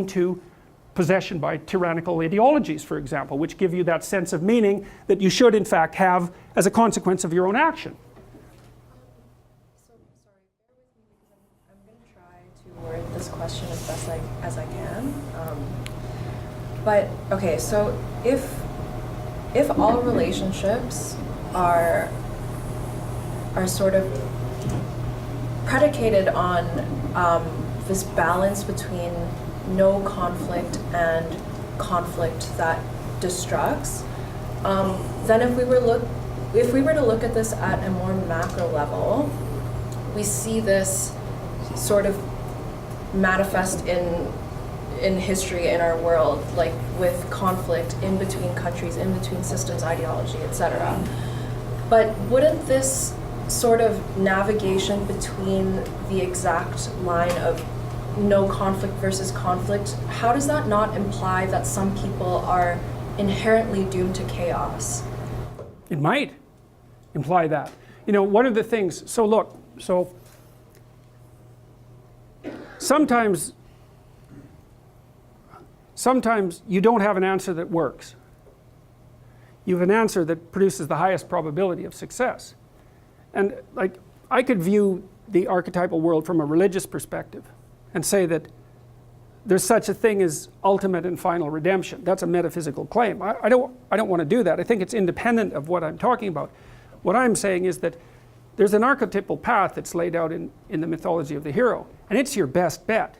to possession by tyrannical ideologies, for example, which give you that sense of meaning that you should in fact have as a consequence of your own action. So, sorry, bear with me because I'm going to try to word this question as best as I can. But, okay, so if all relationships are sort of predicated on this balance between no conflict and conflict that destructs, then if we were to look at this at a more macro level, we see this sort of manifest in history in our world, like with conflict in between countries, in between systems, ideology, etc. But wouldn't this sort of navigation between the exact line of no conflict versus conflict, how does that not imply that some people are inherently doomed to chaos? It might imply that. You know, one of the things, so look, so sometimes you don't have an answer that works. You have an answer that produces the highest probability of success. And like, I could view the archetypal world from a religious perspective and say that there's such a thing as ultimate and final redemption. That's a metaphysical claim. I don't want to do that. I think it's independent of what I'm talking about. What I'm saying is that there's an archetypal path that's laid out in the mythology of the hero, and it's your best bet.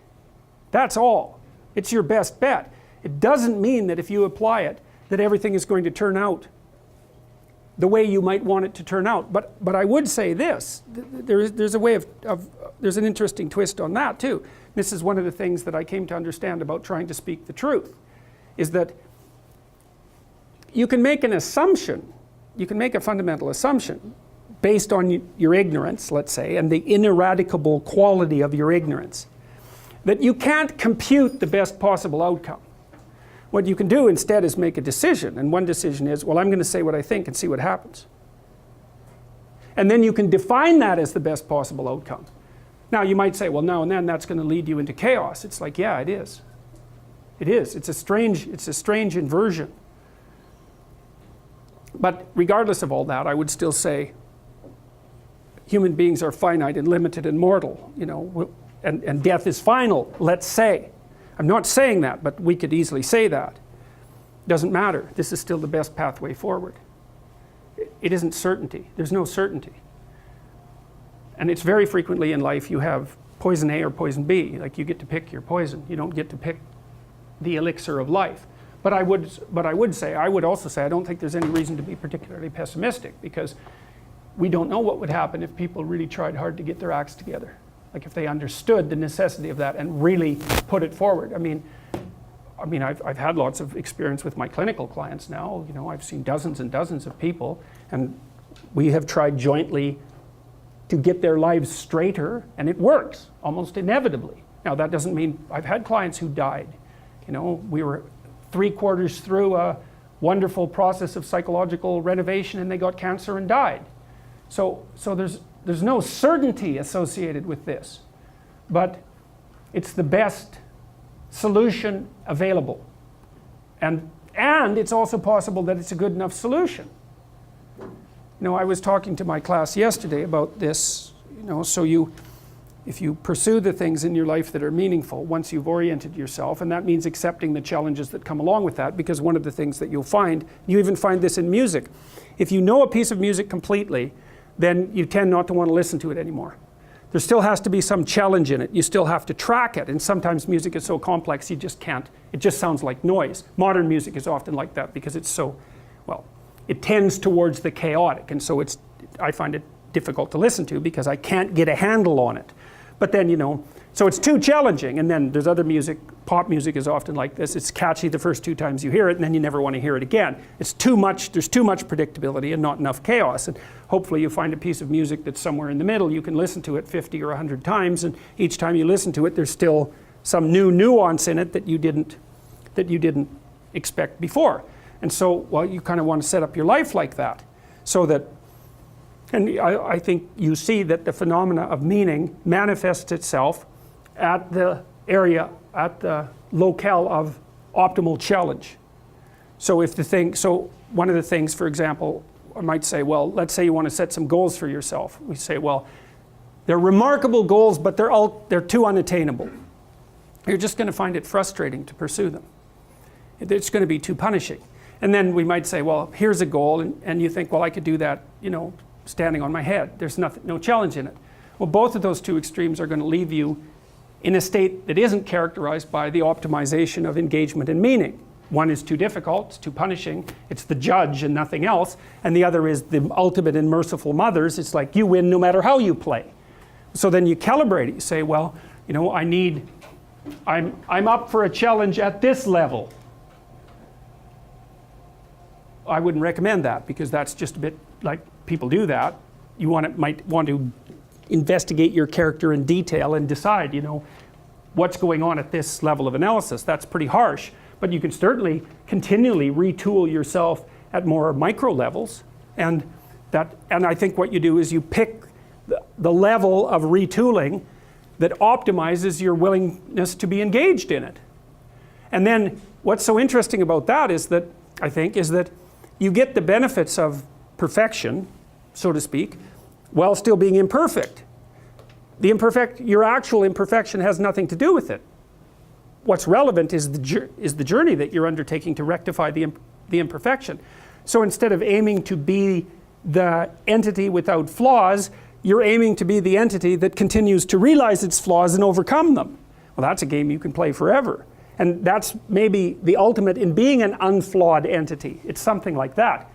That's all. It's your best bet. It doesn't mean that if you apply it, that everything is going to turn out the way you might want it to turn out. But I would say this, there's a way there's an interesting twist on that too. This is one of the things that I came to understand about trying to speak the truth, is that you can make an assumption, you can make a fundamental assumption based on your ignorance, let's say, and the ineradicable quality of your ignorance, that you can't compute the best possible outcome. What you can do instead is make a decision, and one decision is, well, I'm going to say what I think and see what happens. And then you can define that as the best possible outcome. Now you might say, well, now and then that's going to lead you into chaos. It's like, yeah, it is. It is. It's a strange inversion. But regardless of all that, I would still say human beings are finite and limited and mortal, you know, and death is final, let's say. I'm not saying that, but we could easily say that. Doesn't matter. This is still the best pathway forward. It isn't certainty. There's no certainty. And it's very frequently in life you have poison A or poison B. Like, you get to pick your poison. You don't get to pick the elixir of life. But I would also say I don't think there's any reason to be particularly pessimistic, because we don't know what would happen if people really tried hard to get their acts together. Like, if they understood the necessity of that and really put it forward. I mean, I've had lots of experience with my clinical clients now. You know, I've seen dozens and dozens of people, and we have tried jointly to get their lives straighter, and it works almost inevitably. Now, that doesn't mean I've had clients who died. You know, we were 3/4 through a wonderful process of psychological renovation, and they got cancer and died. So there's no certainty associated with this, but it's the best solution available. And it's also possible that it's a good enough solution. You know, I was talking to my class yesterday about this, you know, so if you pursue the things in your life that are meaningful, once you've oriented yourself, and that means accepting the challenges that come along with that, because one of the things that you'll find, you even find this in music, if you know a piece of music completely, then you tend not to want to listen to it anymore. There still has to be some challenge in it. You still have to track it, and sometimes music is so complex you just can't. It just sounds like noise. Modern music is often like that because it's so, well, it tends towards the chaotic, and so I find it difficult to listen to because I can't get a handle on it. But then, you know, so it's too challenging. And then there's other music. Pop music is often like this. It's catchy the first 2 times you hear it, and then you never want to hear it again. It's too much. There's too much predictability and not enough chaos. And hopefully you find a piece of music that's somewhere in the middle. You can listen to it 50 or 100 times, and each time you listen to it, there's still some new nuance in it that you didn't expect before. And so, well, you kind of want to set up your life like that, so that. And I think you see that the phenomena of meaning manifests itself at the area locale of optimal challenge. So one of the things, for example, I might say, well, let's say you want to set some goals for yourself. We say, well, they're remarkable goals, but they're too unattainable. You're just going to find it frustrating to pursue them. It's going to be too punishing. And then we might say, well, here's a goal, and you think, well, I could do that, standing on my head. There's no challenge in it. Well, both of those two extremes are going to leave you in a state that isn't characterized by the optimization of engagement and meaning. One is too difficult, it's too punishing, it's the judge and nothing else, and the other is the ultimate and merciful mothers. It's like you win no matter how you play. So then you calibrate it. You say, well, I'm up for a challenge at this level. I wouldn't recommend that, because that's just a bit like people do that. You might want to investigate your character in detail and decide, what's going on at this level of analysis. That's pretty harsh, but you can certainly continually retool yourself at more micro levels, and I think what you do is you pick the level of retooling that optimizes your willingness to be engaged in it. And then what's so interesting about that is that you get the benefits of perfection, so to speak, while still being imperfect. Your actual imperfection has nothing to do with it. What's relevant is the journey that you're undertaking to rectify the imperfection. So instead of aiming to be the entity without flaws, you're aiming to be the entity that continues to realize its flaws and overcome them. Well, that's a game you can play forever. And that's maybe the ultimate in being an unflawed entity. It's something like that.